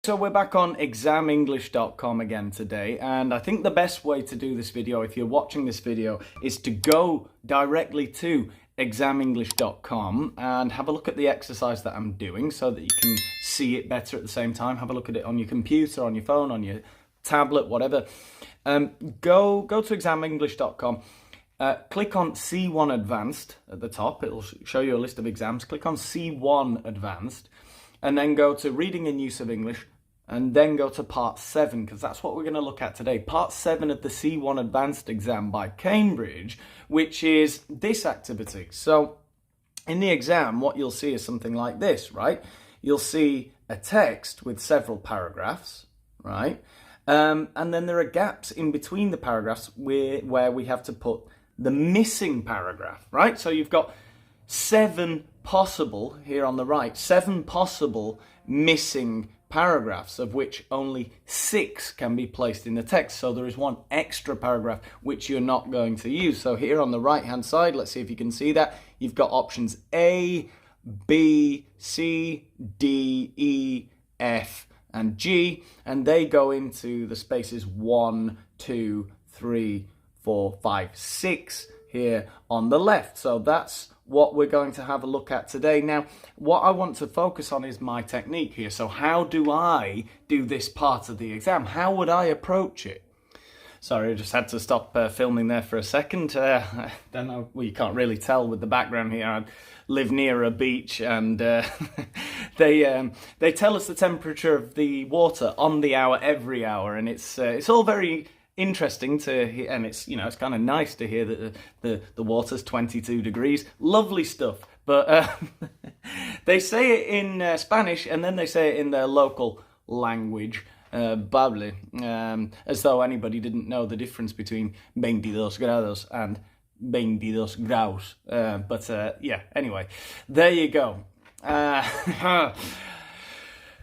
So we're back on examenglish.com again today, and I think the best way to do this video, if you're watching this video, is to go directly to examenglish.com and have a look at the exercise that I'm doing so that you can see it better at the same time. Have a look at it on your computer, on your phone, on your tablet, whatever. Go to examenglish.com. Click on C1 Advanced at the top. It'll show you a list of exams. Click on C1 Advanced, and then go to Reading and Use of English, and then go to Part 7, because that's what we're going to look at today. Part 7 of the C1 Advanced exam by Cambridge, which is this activity. So in the exam, what you'll see is something like this, right? You'll see a text with several paragraphs, right? And then there are gaps in between the paragraphs where we have to put the missing paragraph, right? So you've got 7 possible, here on the right, 7 possible missing paragraphs, of which only 6 can be placed in the text. So there is 1 extra paragraph which you're not going to use. So here on the right hand side, let's see if you can see that, you've got options A, B, C, D, E, F and G, and they go into the spaces 1, 2, 3, 4, 5, 6 here on the left. So that's what we're going to have a look at today. Now, what I want to focus on is my technique here. So how do I do this part of the exam? How would I approach it? Sorry, I just had to stop filming there for a second. I don't know, well, you can't really tell with the background here. I live near a beach, and they tell us the temperature of the water on the hour, every hour, and it's all very interesting to hear, and it's kind of nice to hear that the water's 22 degrees. Lovely stuff. But they say it in Spanish, and then they say it in their local language, bable, as though anybody didn't know the difference between 22 grados and 22 graus. Yeah, anyway, there you go.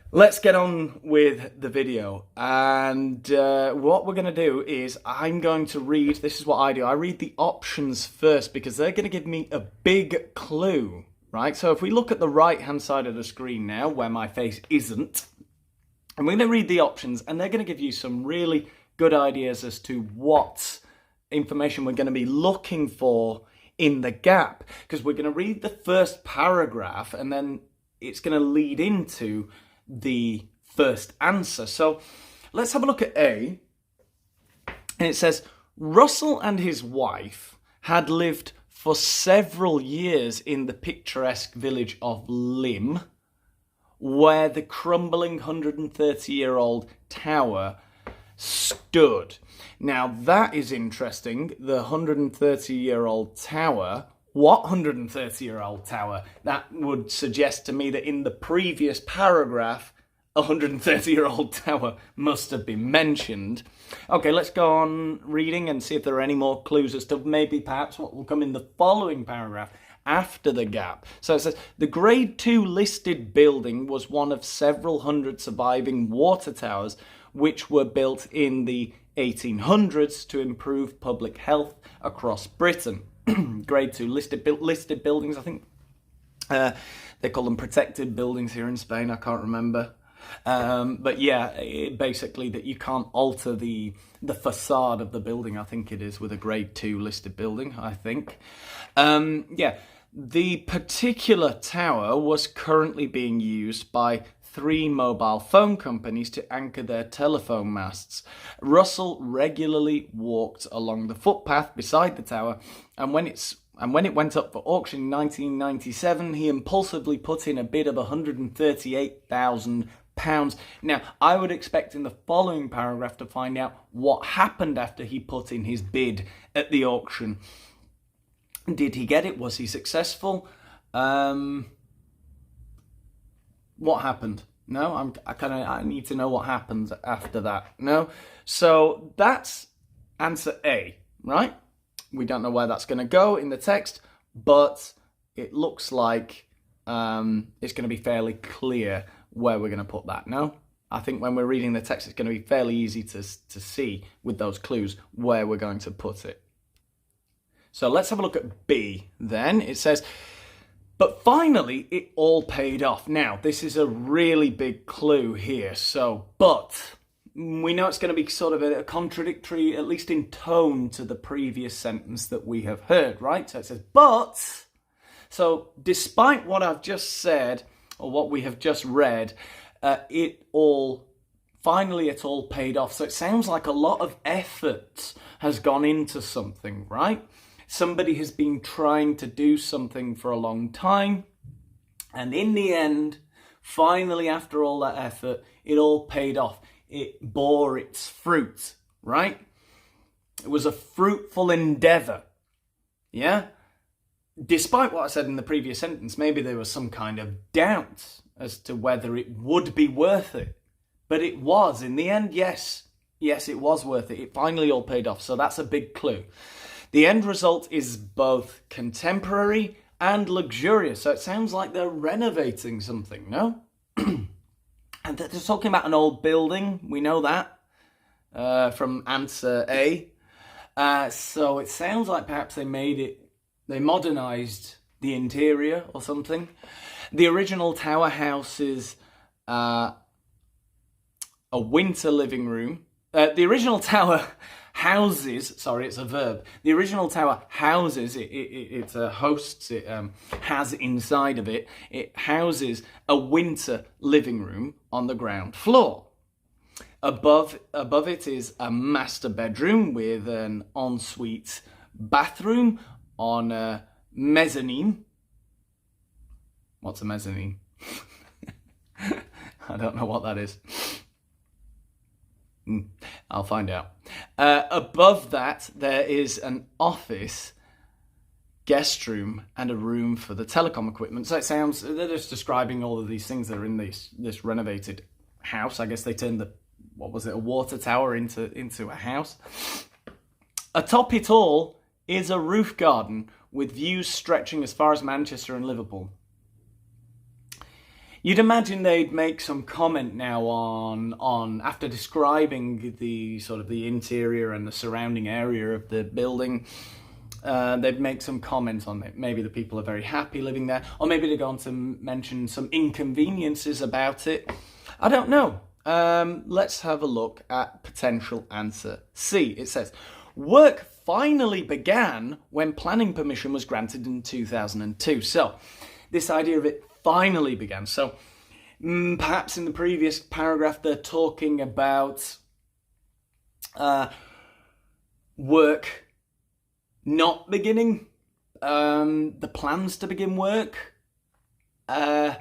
Let's get on with the video, and what we're going to do is I'm going to read, this is what I do, I read the options first because they're going to give me a big clue, right? So if we look at the right hand side of the screen now, where my face isn't, and we're going to read the options, and they're going to give you some really good ideas as to what information we're going to be looking for in the gap, because we're going to read the first paragraph and then it's going to lead into the first answer. So let's have a look at A, and it says Russell and his wife had lived for several years in the picturesque village of Lim, where the crumbling 130-year-old tower stood. Now that is interesting, the 130-year-old tower. What 130-year-old tower? That would suggest to me that in the previous paragraph, a 130-year-old tower must have been mentioned. Okay, let's go on reading and see if there are any more clues as to maybe perhaps what will come in the following paragraph after the gap. So it says, the grade 2 listed building was one of several hundred surviving water towers which were built in the 1800s to improve public health across Britain. Grade 2 listed buildings, I think they call them protected buildings here in Spain, I can't remember. But yeah, basically that you can't alter the facade of the building, I think it is, with a grade 2 listed building, I think. Yeah, the particular tower was currently being used by 3 mobile phone companies to anchor their telephone masts. Russell regularly walked along the footpath beside the tower, and when it went up for auction in 1997, he impulsively put in a bid of £138,000. Now, I would expect in the following paragraph to find out what happened after he put in his bid at the auction. Did he get it? Was he successful? What happened? No, I need to know what happens after that. No? So that's answer A, right? We don't know where that's going to go in the text, but it looks like it's going to be fairly clear where we're going to put that. No? I think when we're reading the text, it's going to be fairly easy to see with those clues where we're going to put it. So let's have a look at B then. It says, But finally, it all paid off. Now, this is a really big clue here. But we know it's going to be sort of a contradictory, at least in tone, to the previous sentence that we have heard, right? So it says, but. So despite what I've just said, or what we have just read, it all paid off. So it sounds like a lot of effort has gone into something, right? Somebody has been trying to do something for a long time, and in the end, finally, after all that effort, it all paid off. It bore its fruit, right? It was a fruitful endeavor, yeah? Despite what I said in the previous sentence, maybe there was some kind of doubt as to whether it would be worth it. But it was, in the end, yes, it was worth it. It finally all paid off, so that's a big clue. The end result is both contemporary and luxurious. So it sounds like they're renovating something, no? And they're talking about an old building. We know that from answer A. So it sounds like perhaps they modernized the interior or something. The original tower houses a winter living room. The original tower houses, sorry, it's a verb. The original tower houses, it hosts, it has inside of it, it houses a winter living room on the ground floor. Above it is a master bedroom with an ensuite bathroom on a mezzanine. What's a mezzanine? I don't know what that is. I'll find out. Above that, there is an office, guest room, and a room for the telecom equipment. So it sounds, they're just describing all of these things that are in this renovated house. I guess they turned a water tower into a house. Atop it all is a roof garden with views stretching as far as Manchester and Liverpool. You'd imagine they'd make some comment now on after describing the sort of the interior and the surrounding area of the building, they'd make some comment on it. Maybe the people are very happy living there, or maybe they're going to mention some inconveniences about it. I don't know. Let's have a look at potential answer C. It says, work finally began when planning permission was granted in 2002. So this idea of it finally began. So perhaps in the previous paragraph they're talking about work not beginning, the plans to begin work. I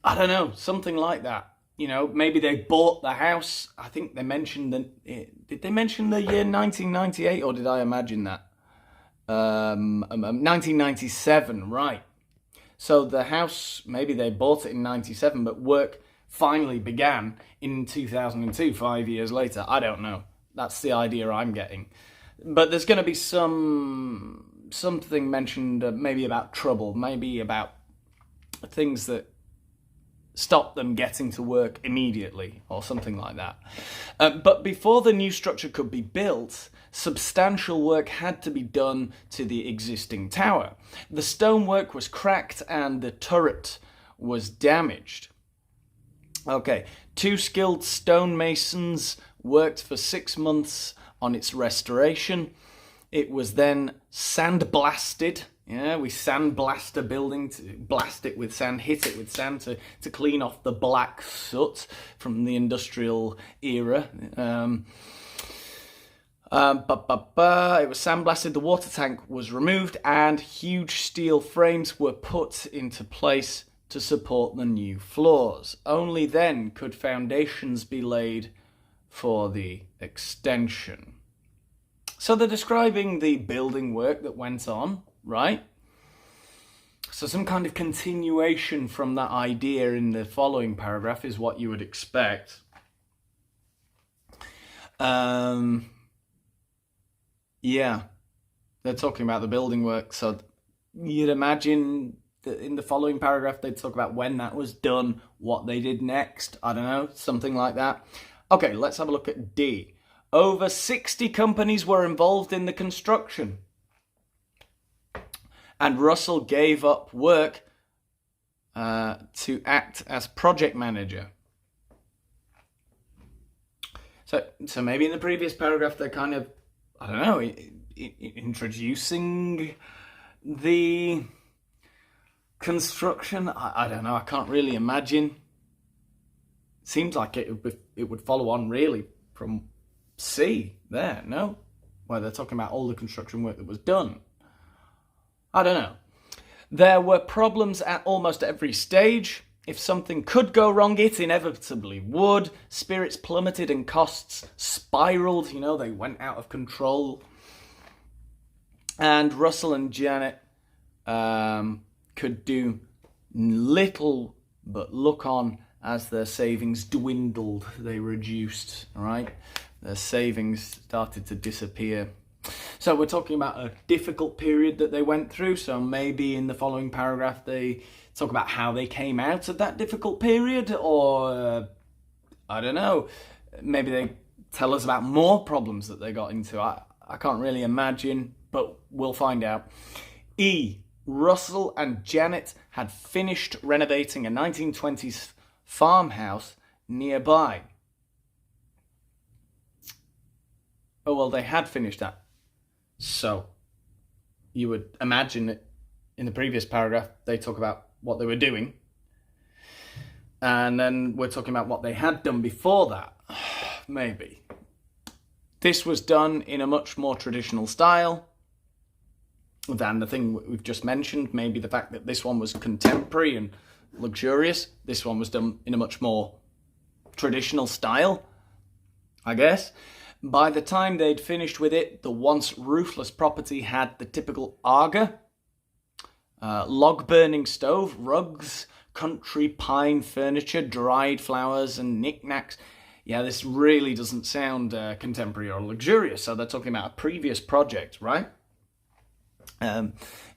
don't know, something like that. You know, maybe they bought the house. I think they mentioned did they mention the year 1998, or did I imagine that? 1997, right. So the house, maybe they bought it in 97, but work finally began in 2002, 5 years later. I don't know. That's the idea I'm getting. But there's going to be something mentioned, maybe about trouble, maybe about things that stop them getting to work immediately, or something like that. But before the new structure could be built, substantial work had to be done to the existing tower. The stonework was cracked and the turret was damaged. Okay, 2 skilled stonemasons worked for 6 months on its restoration. It was then sandblasted. Yeah, we sandblast a building, to blast it with sand, hit it with sand to clean off the black soot from the industrial era. It was sandblasted, the water tank was removed, and huge steel frames were put into place to support the new floors. Only then could foundations be laid for the extension. So they're describing the building work that went on, right? So some kind of continuation from that idea in the following paragraph is what you would expect. Yeah, they're talking about the building work, so you'd imagine that in the following paragraph they'd talk about when that was done, what they did next, I don't know, something like that. Okay, let's have a look at D. Over 60 companies were involved in the construction. and Russell gave up work to act as project manager. So maybe in the previous paragraph they're kind of, I don't know, introducing the construction. I don't know. I can't really imagine. Seems like it would follow on really from C there, no? Where they're talking about all the construction work that was done. I don't know. There were problems at almost every stage. If something could go wrong, it inevitably would. Spirits plummeted and costs spiraled. You know, they went out of control. And Russell and Janet could do little but look on as their savings dwindled. They reduced, right? Their savings started to disappear. So we're talking about a difficult period that they went through. So maybe in the following paragraph they talk about how they came out of that difficult period, or I don't know, maybe they tell us about more problems that they got into. I can't really imagine, but we'll find out. E. Russell and Janet had finished renovating a 1920s farmhouse nearby. Oh, well, they had finished that. So you would imagine that in the previous paragraph they talk about what they were doing, and then we're talking about what they had done before that. Maybe this was done in a much more traditional style than the thing we've just mentioned. Maybe the fact that this one was contemporary and luxurious, this one was done in a much more traditional style, I guess. By the time they'd finished with it, the once roofless property had the typical Aga, log-burning stove, rugs, country pine furniture, dried flowers and knickknacks. Yeah, this really doesn't sound contemporary or luxurious, so they're talking about a previous project, right?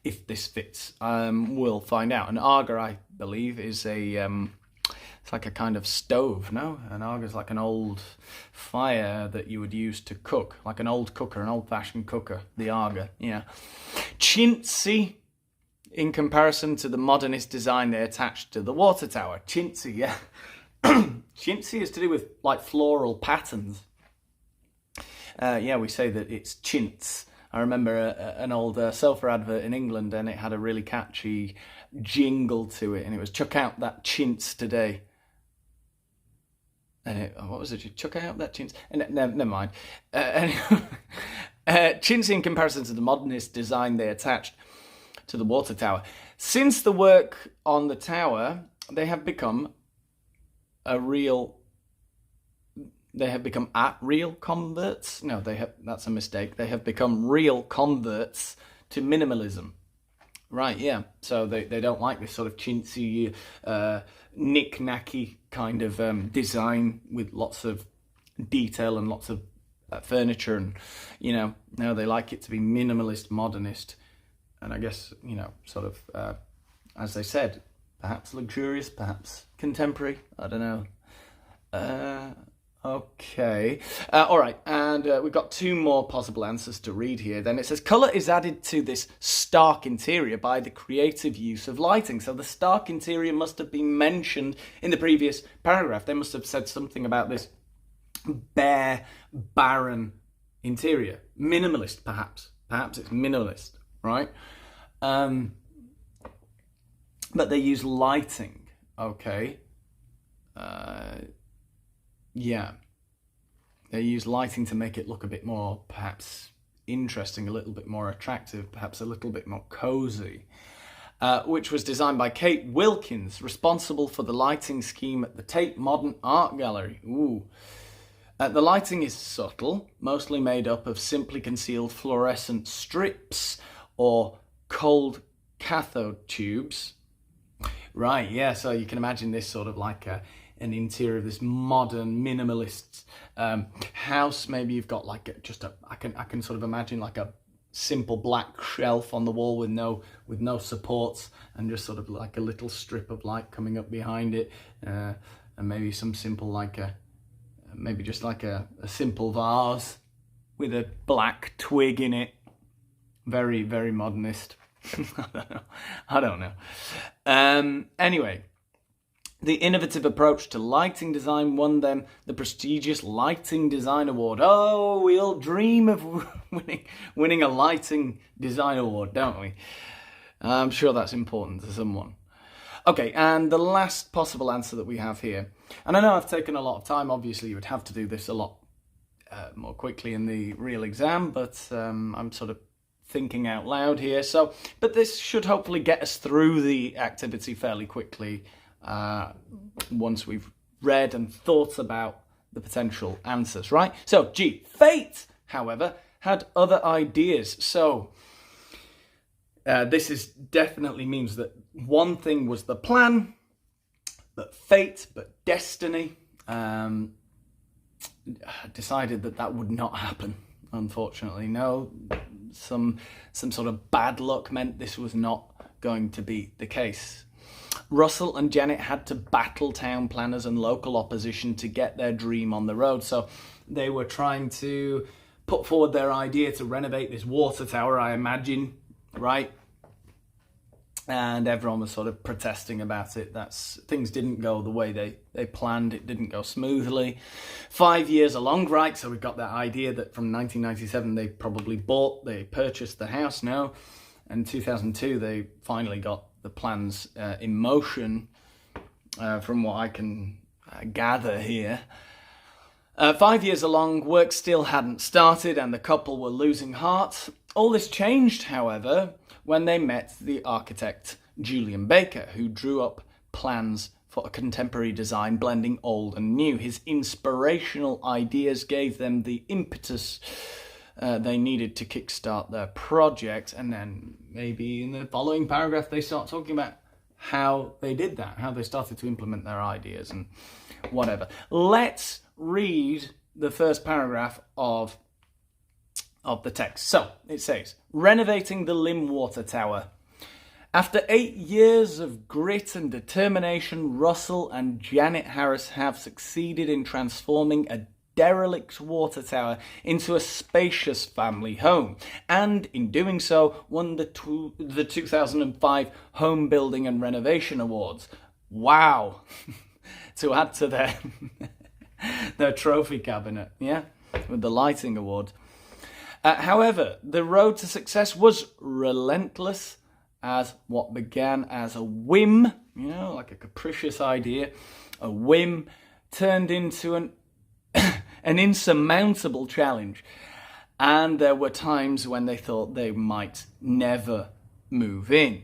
If this fits, we'll find out. An Aga, I believe, is a... it's like a kind of stove, no? An Aga is like an old fire that you would use to cook, like an old cooker, an old-fashioned cooker, the Aga, yeah. Chintzy, in comparison to the modernist design they attached to the water tower. Chintzy, yeah. Chintzy is to do with, like, floral patterns. Yeah, we say that it's chintz. I remember an old sofa advert in England, and it had a really catchy jingle to it, and it was "Chuck out that chintz today." And what was it? Chuck out that chintz? Never mind. Chintzy in comparison to the modernist design they attached to the water tower. Since the work on the tower, they have become at-real converts. No, that's a mistake. They have become real converts to minimalism. Right, yeah. So they don't like this sort of chintzy, knick-knacky kind of design with lots of detail and lots of furniture, and, you know, no, they like it to be minimalist, modernist, and I guess, you know, sort of, as they said, perhaps luxurious, perhaps contemporary, I don't know. Okay. All right, and we've got two more possible answers to read here. Then it says, colour is added to this stark interior by the creative use of lighting. So the stark interior must have been mentioned in the previous paragraph. They must have said something about this bare, barren interior. Minimalist, perhaps. Perhaps it's minimalist, right? But they use lighting, okay? Yeah, they use lighting to make it look a bit more, perhaps, interesting, a little bit more attractive, perhaps a little bit more cozy, which was designed by Kate Wilkins, responsible for the lighting scheme at the Tate Modern Art Gallery. Ooh. The lighting is subtle, mostly made up of simply concealed fluorescent strips or cold cathode tubes. Right, yeah, so you can imagine this sort of like an interior of this modern minimalist house. Maybe you've got like I can sort of imagine like a simple black shelf on the wall with no supports, and just sort of like a little strip of light coming up behind it, and maybe some simple like maybe just like a simple vase with a black twig in it. Very, very modernist. I don't know. Anyway, the innovative approach to lighting design won them the prestigious Lighting Design Award. Oh, we all dream of winning a Lighting Design Award, don't we? I'm sure that's important to someone. Okay, and the last possible answer that we have here, and I know I've taken a lot of time, obviously you would have to do this a lot more quickly in the real exam, but I'm sort of thinking out loud here. But this should hopefully get us through the activity fairly quickly once we've read and thought about the potential answers, right? So, G. Fate, however, had other ideas. So, this is definitely means that one thing was the plan, but fate, but destiny decided that would not happen, unfortunately. No, some sort of bad luck meant this was not going to be the case. Russell and Janet had to battle town planners and local opposition to get their dream on the road. So they were trying to put forward their idea to renovate this water tower, I imagine, right? And everyone was sort of protesting about it. Things didn't go the way they planned. It didn't go smoothly. 5 years along, right? So we've got that idea that from 1997 they purchased the house, no? And 2002 they finally got the plans in motion, from what I can gather here. 5 years along, work still hadn't started and the couple were losing heart. All this changed, however, when they met the architect Julian Baker, who drew up plans for a contemporary design blending old and new. His inspirational ideas gave them the impetus they needed to kickstart their project, and then maybe in the following paragraph they start talking about how they did that, how they started to implement their ideas and whatever. Let's read the first paragraph of the text. So it says, renovating the Lim Water Tower. After 8 years of grit and determination, Russell and Janet Harris have succeeded in transforming a derelict water tower into a spacious family home, and in doing so won the 2005 Home Building and Renovation Awards. Wow. To add to their trophy cabinet, yeah, with the lighting award. However, the road to success was relentless, as what began as a whim, like a capricious idea, a whim turned into an insurmountable challenge. And there were times when they thought they might never move in.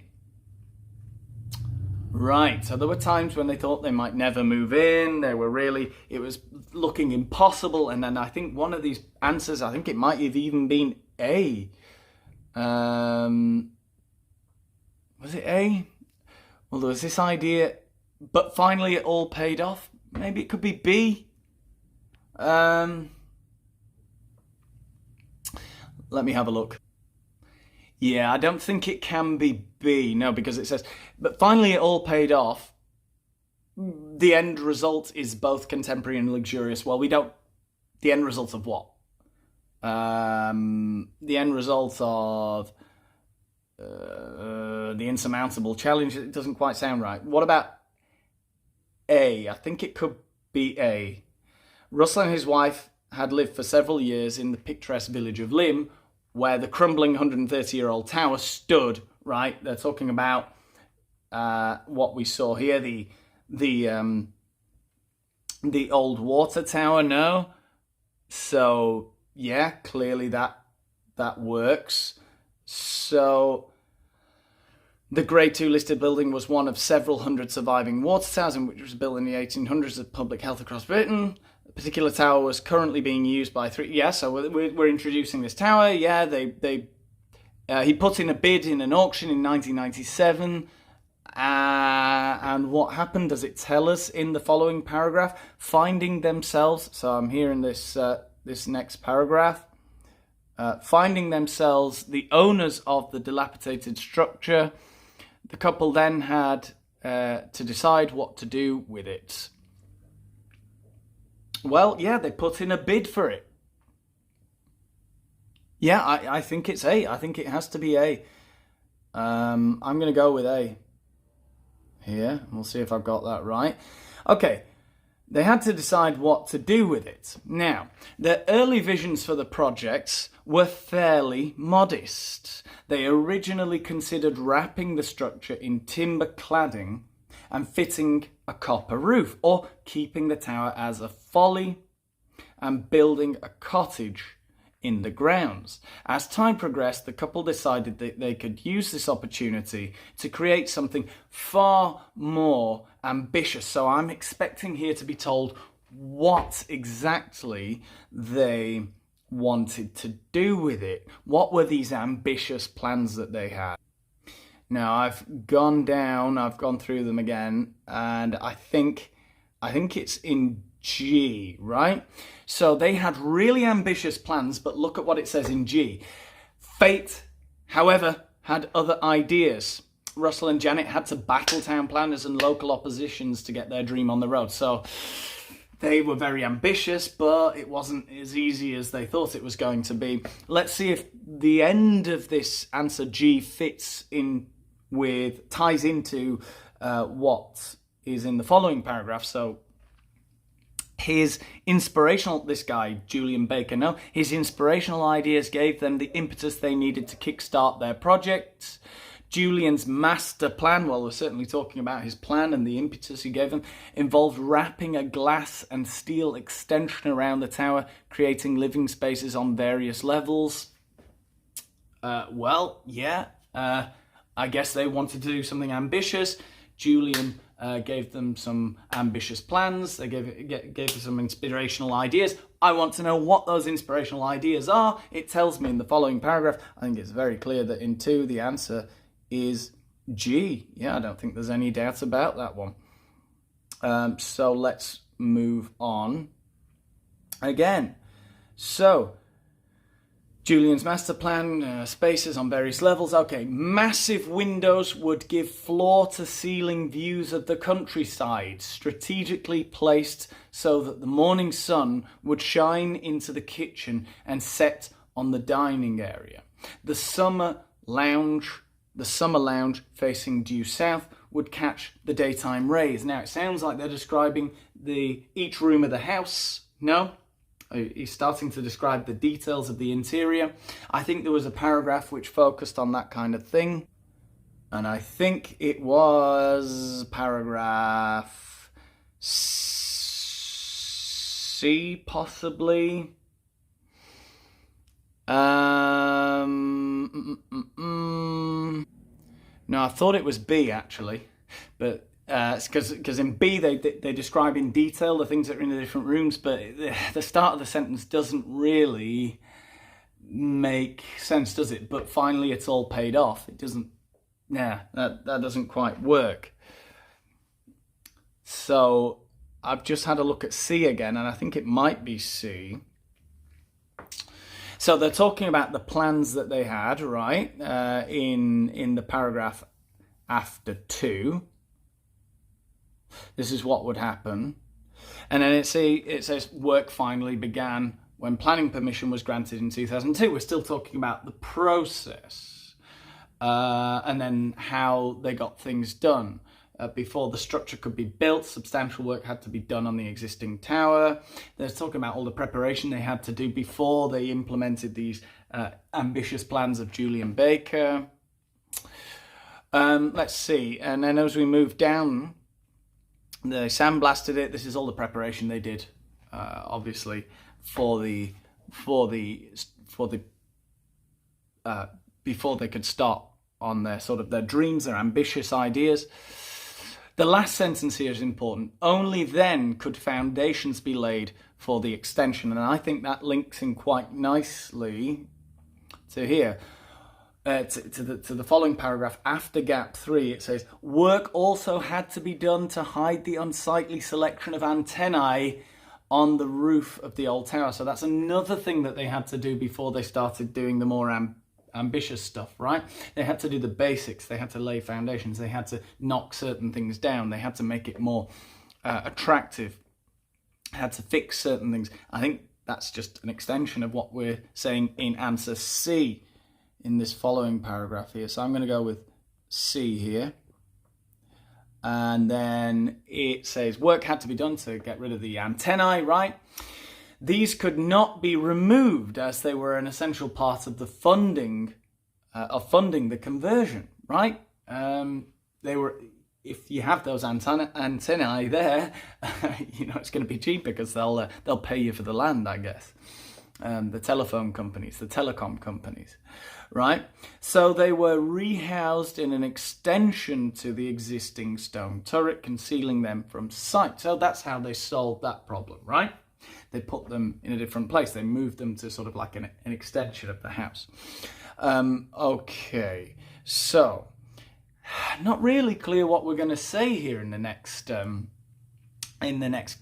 Right, so there were times when they thought they might never move in. It was looking impossible. And then I think one of these answers, I think it might have even been A. Was it A? Well, there was this idea, but finally it all paid off. Maybe it could be B. Let me have a look. Yeah, I don't think it can be B, no, because it says, but finally it all paid off. The end result is both contemporary and luxurious. Well, the end result of what? The end result of the insurmountable challenge. It doesn't quite sound right. What about A? I think it could be A. Russell and his wife had lived for several years in the picturesque village of Lim, where the crumbling 130-year-old tower stood, right? They're talking about what we saw here, the old water tower, no? So, yeah, clearly that works. So, the Grade 2 listed building was one of several hundred surviving water towers, and which was built in the 1800s of public health across Britain. The particular tower was currently being used by three. Yeah, so we're introducing this tower. Yeah, he put in a bid in an auction in 1997. And what happened? Does it tell us in the following paragraph? Finding themselves. So I'm here in this next paragraph. Finding themselves the owners of the dilapidated structure, the couple then had to decide what to do with it. Well, yeah, they put in a bid for it. Yeah, I think it's A. I think it has to be A. I'm going to go with A here. We'll see if I've got that right. Okay, they had to decide what to do with it. Now, their early visions for the projects were fairly modest. They originally considered wrapping the structure in timber cladding and fitting a copper roof, or keeping the tower as a folly and building a cottage in the grounds. As time progressed, the couple decided that they could use this opportunity to create something far more ambitious. So I'm expecting here to be told what exactly they wanted to do with it. What were these ambitious plans that they had? Now, I've gone through them again, and I think it's in G, right? So they had really ambitious plans, but look at what it says in G. Fate, however, had other ideas. Russell and Janet had to battle town planners and local oppositions to get their dream on the road. So they were very ambitious, but it wasn't as easy as they thought it was going to be. Let's see if the end of this answer G ties into what is in the following paragraph. So his inspirational ideas gave them the impetus they needed to kickstart their projects. Julian's master plan, well, we're certainly talking about his plan and the impetus he gave them, involved wrapping a glass and steel extension around the tower, creating living spaces on various levels. I guess they wanted to do something ambitious. Julian gave them some ambitious plans. They gave them some inspirational ideas. I want to know what those inspirational ideas are. It tells me in the following paragraph. I think it's very clear that in 2, the answer is G. Yeah, I don't think there's any doubt about that one. So let's move on again. So, Julian's master plan, spaces on various levels. Okay, massive windows would give floor-to-ceiling views of the countryside, strategically placed so that the morning sun would shine into the kitchen and set on the dining area. The summer lounge facing due south would catch the daytime rays. Now, it sounds like they're describing each room of the house. No? He's starting to describe the details of the interior. I think there was a paragraph which focused on that kind of thing. And I think it was paragraph C, possibly. No, I thought it was B, actually. But because in B they describe in detail the things that are in the different rooms, but the start of the sentence doesn't really make sense, does it? But finally it's all paid off. It doesn't, that doesn't quite work. So I've just had a look at C again, and I think it might be C. So they're talking about the plans that they had, right, in the paragraph after 2. This is what would happen. And then it says work finally began when planning permission was granted in 2002. We're still talking about the process. And then how they got things done. Before the structure could be built, substantial work had to be done on the existing tower. They're talking about all the preparation they had to do before they implemented these ambitious plans of Julian Baker. Let's see. And then as we move down, they sandblasted it. This is all the preparation they did, obviously, before they could start on their dreams, their ambitious ideas. The last sentence here is important. Only then could foundations be laid for the extension, and I think that links in quite nicely to here. To the following paragraph after gap 3, it says work also had to be done to hide the unsightly selection of antennae on the roof of the old tower. So that's another thing that they had to do before they started doing the more ambitious stuff, right? They had to do the basics. They had to lay foundations. They had to knock certain things down. They had to make it more attractive. Had to fix certain things. I think that's just an extension of what we're saying in answer C in this following paragraph here. So I'm going to go with C here. And then it says work had to be done to get rid of the antennae, right? These could not be removed as they were an essential part of the funding the conversion, right? They were, if you have those antennae there, you know it's going to be cheaper because they'll pay you for the land, I guess. The telephone companies, the telecom companies, right? So they were rehoused in an extension to the existing stone turret, concealing them from sight. So that's how they solved that problem, right? They put them in a different place. They moved them to sort of like an extension of the house. Okay, so not really clear what we're going to say here in the next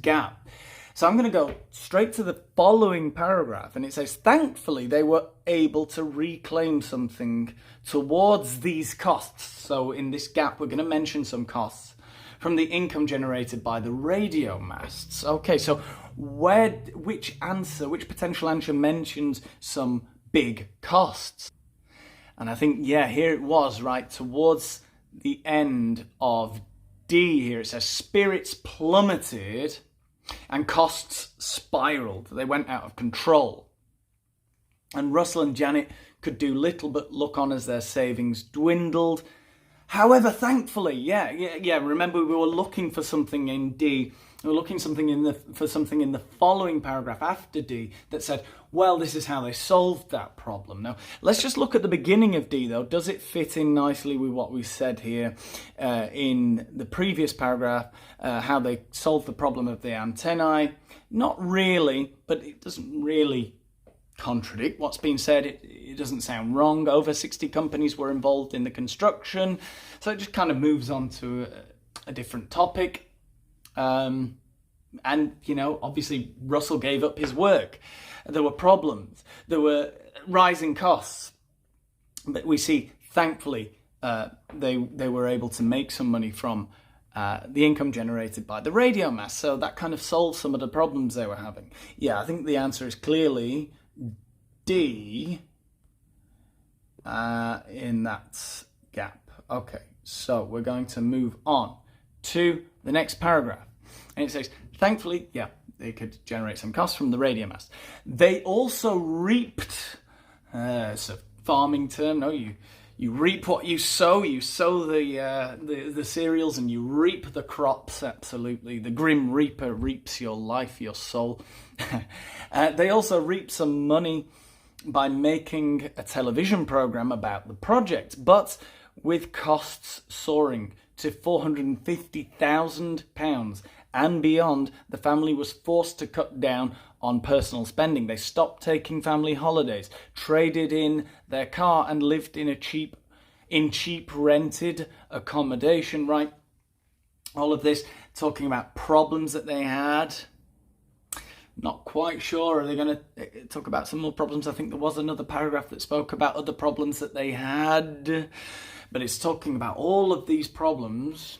gap. So I'm going to go straight to the following paragraph, and it says, thankfully, they were able to reclaim something towards these costs. So in this gap, we're going to mention some costs from the income generated by the radio masts. Okay, so which potential answer mentions some big costs? And I think, yeah, here it was, right, towards the end of D here. It says spirits plummeted and costs spiraled. They went out of control. And Russell and Janet could do little but look on as their savings dwindled. However, thankfully, yeah, remember we were looking for something in D. We were looking for something in the following paragraph after D that said, well, this is how they solved that problem. Now, let's just look at the beginning of D, though. Does it fit in nicely with what we said here in the previous paragraph, how they solved the problem of the antennae? Not really, but it doesn't really contradict what's been said. It doesn't sound wrong. Over 60 companies were involved in the construction, so it just kind of moves on to a different topic. And, you know, obviously Russell gave up his work. There were problems. There were rising costs. But we see, thankfully, they were able to make some money from the income generated by the radio mast. So that kind of solved some of the problems they were having. Yeah, I think the answer is clearly D in that gap. Okay, so we're going to move on to the next paragraph. And it says, thankfully, yeah, they could generate some costs from the radio mast. They also reaped, it's a farming term, no, you reap what you sow. You sow the cereals and you reap the crops, absolutely. The Grim Reaper reaps your life, your soul. They also reap some money by making a television program about the project, but with costs soaring to £450,000 and beyond, the family was forced to cut down on personal spending. They stopped taking family holidays, traded in their car, and lived in cheap rented accommodation, right? All of this talking about problems that they had. Not quite sure. Are they going to talk about some more problems? I think there was another paragraph that spoke about other problems that they had. But it's talking about all of these problems.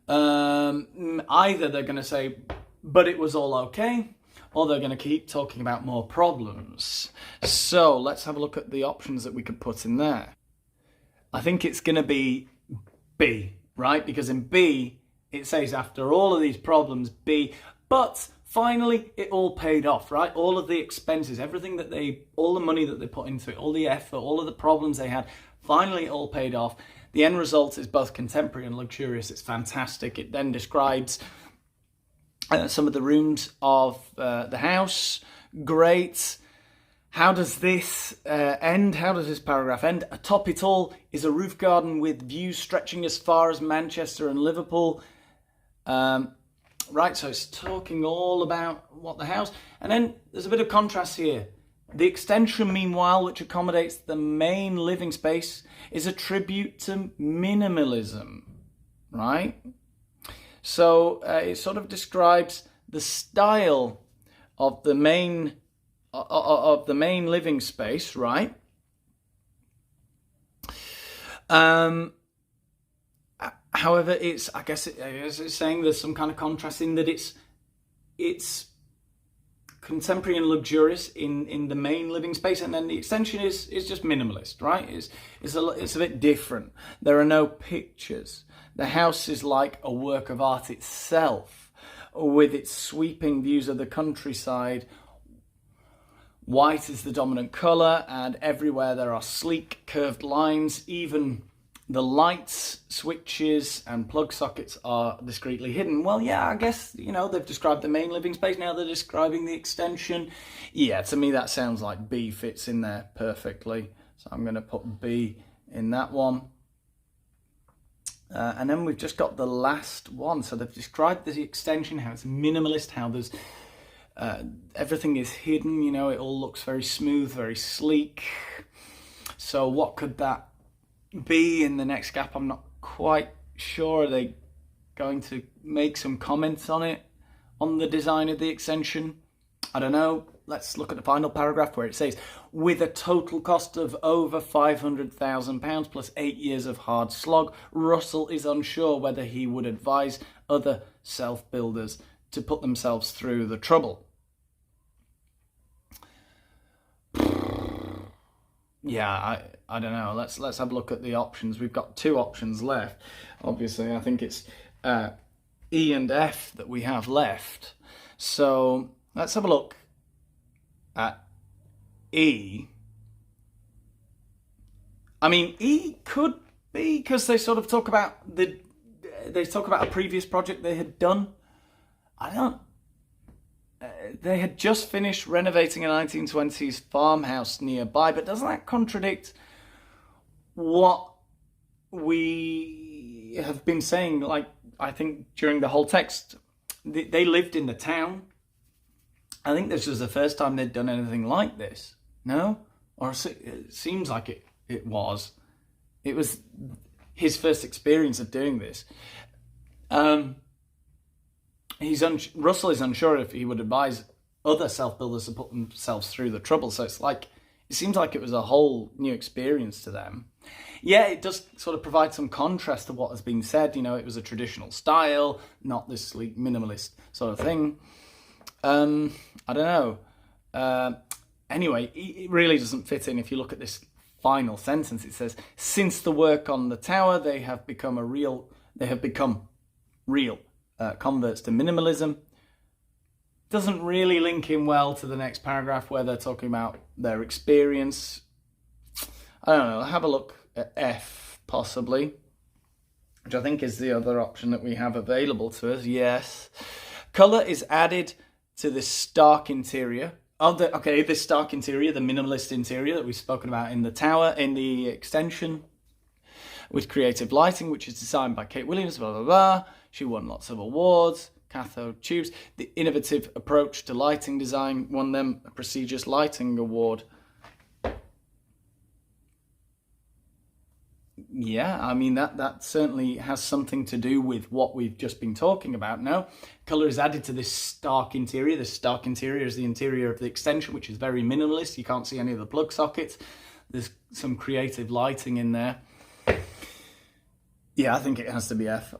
Either they're going to say, but it was all okay, or they're going to keep talking about more problems. So let's have a look at the options that we could put in there. I think it's going to be B, right? Because in B, it says after all of these problems, B, but finally it all paid off, right? All of the expenses, everything that all the money that they put into it, all the effort, all of the problems they had, finally it all paid off. The end result is both contemporary and luxurious. It's fantastic. It then describes some of the rooms of the house. Great. How does this end? How does this paragraph end? Atop it all is a roof garden with views stretching as far as Manchester and Liverpool. Right, so it's talking all about what the house... And then there's a bit of contrast here. The extension, meanwhile, which accommodates the main living space, is a tribute to minimalism, right? So it sort of describes the style of the main living space, right? However, I guess it's saying there's some kind of contrast in that it's contemporary and luxurious in the main living space, and then the extension is just minimalist, right? It's a bit different. There are no pictures. The house is like a work of art itself, with its sweeping views of the countryside. White is the dominant colour, and everywhere there are sleek curved lines. Even the lights, switches and plug sockets are discreetly hidden. Well, yeah, I guess, they've described the main living space, now they're describing the extension. Yeah, to me that sounds like B fits in there perfectly. So I'm going to put B in that one. And then we've just got the last one. So they've described the extension, how it's minimalist, how there's everything is hidden, it all looks very smooth, very sleek. So what could that be in the next gap? I'm not quite sure. Are they going to make some comments on it, on the design of the extension? I don't know. Let's look at the final paragraph where it says, with a total cost of over £500,000 plus 8 years of hard slog, Russell is unsure whether he would advise other self-builders to put themselves through the trouble. Yeah, I don't know. Let's have a look at the options. We've got 2 options left. Obviously, I think it's E and F that we have left. So let's have a look at E. I mean, E could be because they sort of talk about a previous project they had done. They had just finished renovating a 1920s farmhouse nearby, but doesn't that contradict what we have been saying? Like, I think during the whole text, they lived in the town. I think this was the first time they'd done anything like this. No? Or it seems like it was. It was his first experience of doing this. Russell is unsure if he would advise other self-builders to put themselves through the trouble. So it seems like it was a whole new experience to them. Yeah, it does sort of provide some contrast to what has been said. It was a traditional style, not this sleek minimalist sort of thing. I don't know. Anyway, it really doesn't fit in. If you look at this final sentence, it says, since the work on the tower, they have become real converts to minimalism. Doesn't really link in well to the next paragraph where they're talking about their experience. I don't know. Have a look at F, possibly, which I think is the other option that we have available to us. Yes. Colour is added to this stark interior. This stark interior, the minimalist interior that we've spoken about in the tower, in the extension, with creative lighting, which is designed by Kate Williams, blah, blah, blah. She won lots of awards. Cathode tubes. The innovative approach to lighting design won them a prestigious lighting award. Yeah, I mean, that certainly has something to do with what we've just been talking about now. Colour is added to this stark interior. This stark interior is the interior of the extension, which is very minimalist. You can't see any of the plug sockets. There's some creative lighting in there. Yeah, I think it has to be F.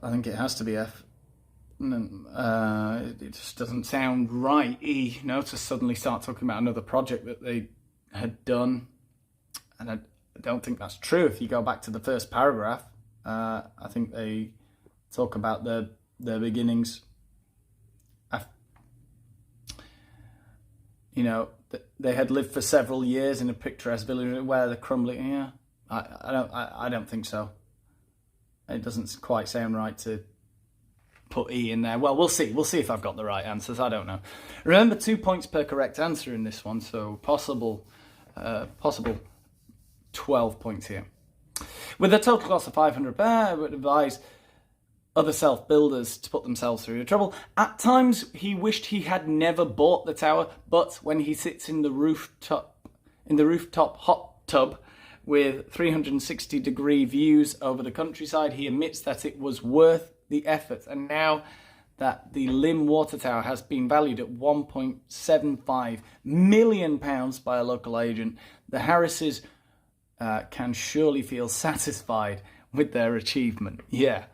It just doesn't sound right, E, to suddenly start talking about another project that they had done. And I don't think that's true. If you go back to the first paragraph, I think they talk about their beginnings. They had lived for several years in a picturesque village where the crumbling. Yeah, I don't think so. It doesn't quite sound right to put E in there. Well, we'll see. We'll see if I've got the right answers. I don't know. Remember, 2 points per correct answer in this one, so possible 12 points here. With a total cost of £500, I would advise other self-builders to put themselves through the trouble. At times, he wished he had never bought the tower, but when he sits in the rooftop hot tub with 360-degree views over the countryside, he admits that it was worth the effort. And now that the Lymm water tower has been valued at £1.75 million by a local agent, the Harrises can surely feel satisfied with their achievement. Yeah.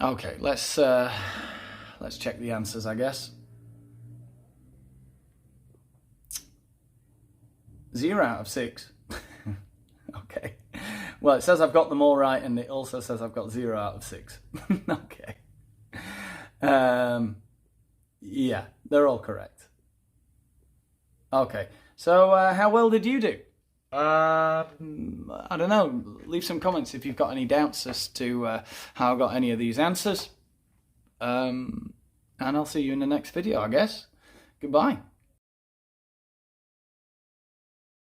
Okay, let's check the answers, I guess. 0 out of 6. Okay. Well, it says I've got them all right, and it also says I've got 0 out of 6. Okay. Yeah, they're all correct. Okay. So, how well did you do? I don't know. Leave some comments if you've got any doubts as to how I got any of these answers. And I'll see you in the next video, I guess. Goodbye.